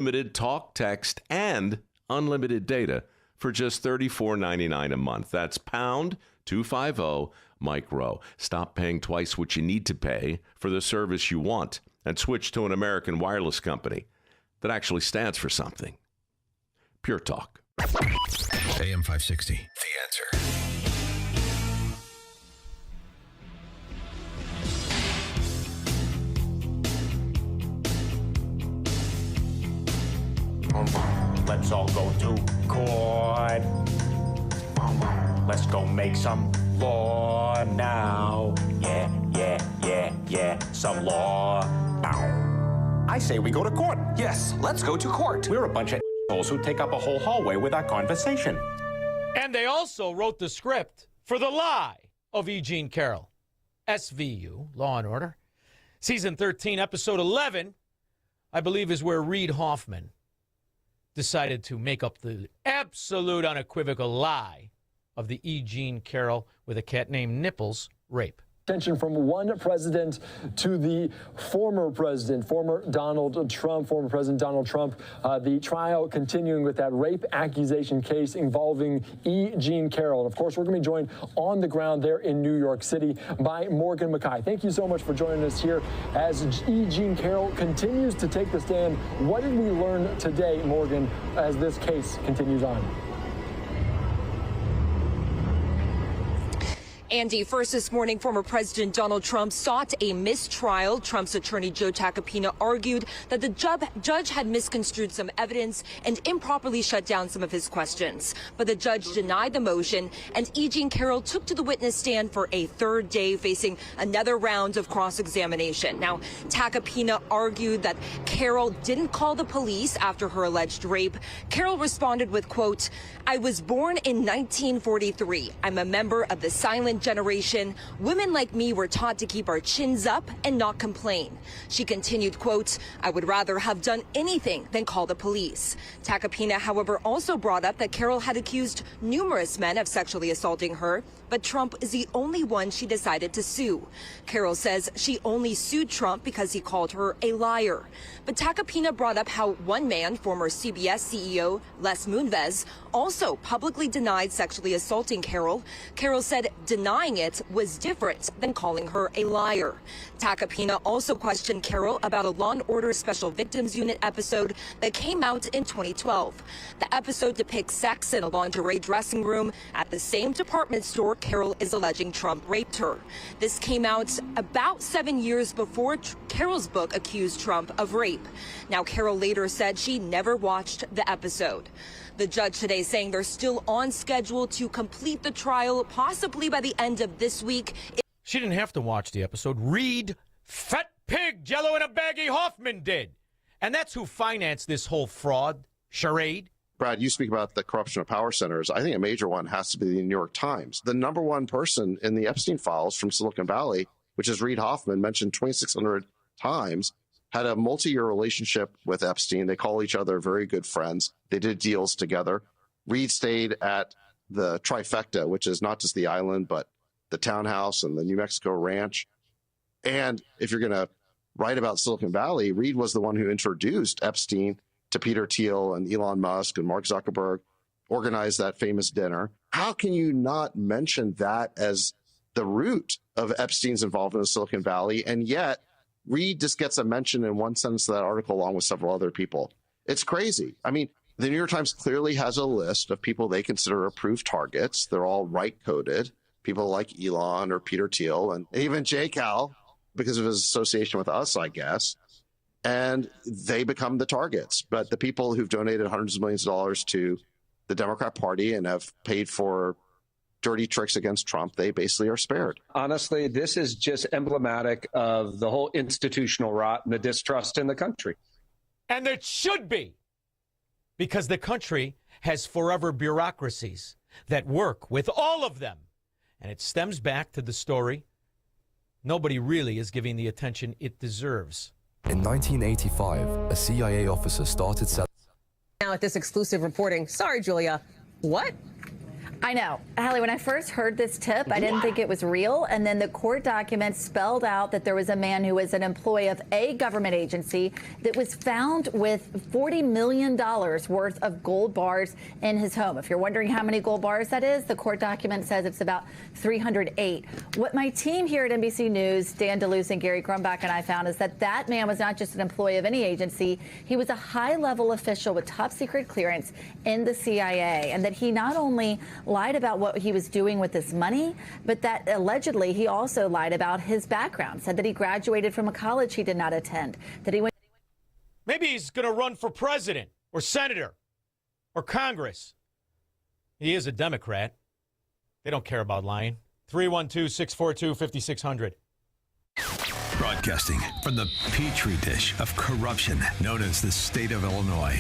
Unlimited talk, text, and unlimited data for just $34.99 a month. That's pound 250 micro. Stop paying twice what you need to pay for the service you want and switch to an American wireless company that actually stands for something. Pure Talk. AM 560, The Answer. Let's all go to court. Let's go make some law now. Yeah, some law. I say we go to court. Yes, let's go to court. We're a bunch of assholes who take up a whole hallway with our conversation. And they also wrote the script for The Lie of E. Jean Carroll. SVU, Law and Order. Season 13, Episode 11, I believe, is where Reid Hoffman decided to make up the absolute unequivocal lie of the E. Jean Carroll with a cat named Nipples rape. Attention from one president to the former president, former President Donald Trump. The trial continuing with that rape accusation case involving E. Jean Carroll. And of course, we're going to be joined on the ground there in New York City by Morgan Mackay. Thank you so much for joining us here as E. Jean Carroll continues to take the stand. What did we learn today, Morgan, as this case continues on? Andy, first this morning, former President Donald Trump sought a mistrial. Trump's attorney Joe Tacopina argued that the judge had misconstrued some evidence and improperly shut down some of his questions. But the judge denied the motion, and E. Jean Carroll took to the witness stand for a third day, facing another round of cross-examination. Now, Tacopina argued that Carroll didn't call the police after her alleged rape. Carroll responded with, quote, "I was born in 1943. I'm a member of the silent generation. Women like me were taught to keep our chins up and not complain." She continued, quote, "I would rather have done anything than call the police." Tacopina, however, also brought up that Carroll had accused numerous men of sexually assaulting her, but Trump is the only one she decided to sue. Carroll says she only sued Trump because he called her a liar. But Tacopina brought up how one man, former CBS CEO Les Moonves, also publicly denied sexually assaulting Carroll. Carroll said denying it was different than calling her a liar. Tacopina also questioned Carroll about a Law & Order Special Victims Unit episode that came out in 2012. The episode depicts sex in a lingerie dressing room at the same department store Carroll is alleging Trump raped her. This came out about 7 years before Carroll's book accused Trump of rape. Now, Carroll later said she never watched the episode. The judge today saying they're still on schedule to complete the trial, possibly by the end of this week. She didn't have to watch the episode. Reid, fat pig, jello in a baggie, Hoffman did. And that's who financed this whole fraud charade. Brad, you speak about the corruption of power centers. I think a major one has to be the New York Times. The number one person in the Epstein files from Silicon Valley, which is Reid Hoffman, mentioned 2,600 times, had a multi-year relationship with Epstein. They call each other very good friends. They did deals together. Reid stayed at the trifecta, which is not just the island, but the townhouse and the New Mexico ranch. And if you're going to write about Silicon Valley, Reid was the one who introduced Epstein to Peter Thiel and Elon Musk and Mark Zuckerberg, organized that famous dinner. How can you not mention that as the root of Epstein's involvement in Silicon Valley? And yet, Reid just gets a mention in one sentence of that article along with several other people. It's crazy. I mean, the New York Times clearly has a list of people they consider approved targets. They're all right-coded. People like Elon or Peter Thiel and even J. Cal, because of his association with us, I guess. And they become the targets. But the people who've donated hundreds of millions of dollars to the Democrat Party and have paid for dirty tricks against Trump, they basically are spared. Honestly, this is just emblematic of the whole institutional rot and the distrust in the country. And it should be, because the country has forever bureaucracies that work with all of them. And it stems back to the story nobody really is giving the attention it deserves. In 1985, a CIA officer started selling. Now at this exclusive reporting. Sorry, Julia. What? I know. Hallie, when I first heard this tip, I didn't think it was real. And then the court documents spelled out that there was a man who was an employee of a government agency that was found with $40 million worth of gold bars in his home. If you're wondering how many gold bars that is, the court document says it's about 308. What my team here at NBC News, Dan DeLuce and Gary Grumbach, and I found is that that man was not just an employee of any agency. He was a high-level official with top secret clearance in the CIA, and that he not only lied about what he was doing with this money, but that allegedly he also lied about his background, said that he graduated from a college he did not attend, that he went. Maybe he's going to run for president or senator or Congress. He is a Democrat. They don't care about lying. 312-642-5600. Broadcasting from the petri dish of corruption known as the state of Illinois.